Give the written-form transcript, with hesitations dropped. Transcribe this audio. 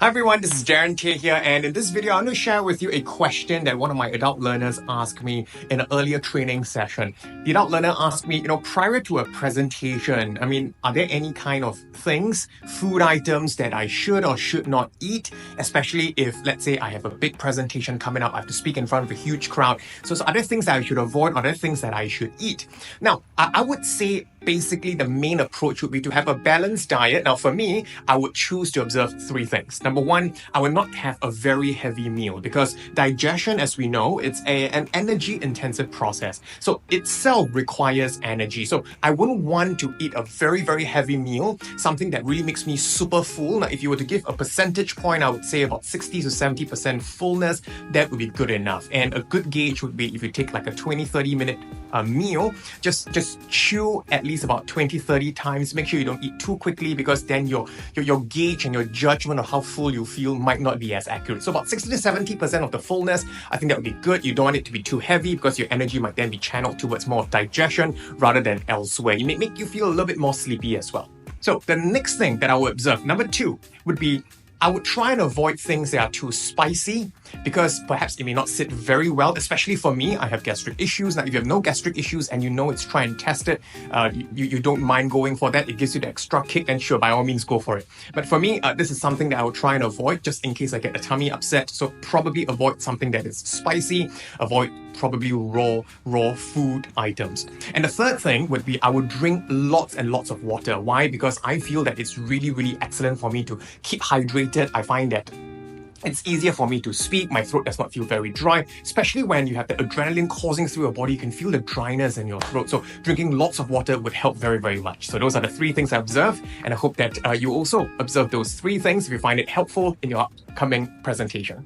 Hi everyone, this is Darren here, and in this video, I'm going to share with you a question that one of my adult learners asked me in an earlier training session. The adult learner asked me, prior to a presentation, are there any kind of things, food items that I should or should not eat, especially if, let's say, I have a big presentation coming up, I have to speak in front of a huge crowd. So are there things that I should avoid, or are there things that I should eat? Now, I would say basically the main approach would be to have a balanced diet. Now, for me, I would choose to observe three things. Number one, I would not have a very heavy meal because digestion, as we know, it's an energy-intensive process. So itself requires energy. So I wouldn't want to eat a very, very heavy meal, something that really makes me super full. Now, if you were to give a percentage point, I would say about 60 to 70% fullness, that would be good enough. And a good gauge would be if you take like a 20-30 minute meal, just chew at least about 20-30 times. Make sure you don't eat too quickly because then your gauge and your judgment of how full you feel might not be as accurate. So about 60 to 70% of the fullness, I think that would be good. You don't want it to be too heavy because your energy might then be channeled towards more of digestion rather than elsewhere. It may make you feel a little bit more sleepy as well. So the next thing that I would observe, number two, would be I would try and avoid things that are too spicy because perhaps it may not sit very well, especially for me. I have gastric issues. Now, if you have no gastric issues and you know it's try and test it, you don't mind going for that. It gives you the extra kick, and sure, by all means, go for it. But for me, this is something that I would try and avoid just in case I get a tummy upset. So probably avoid something that is spicy, avoid probably raw food items. And the third thing would be I would drink lots and lots of water. Why? Because I feel that it's really, really excellent for me to keep hydrated. I find that it's easier for me to speak. My throat does not feel very dry, especially when you have the adrenaline coursing through your body. You can feel the dryness in your throat. So drinking lots of water would help very, very much. So those are the three things I observe, and I hope that you also observe those three things if you find it helpful in your upcoming presentation.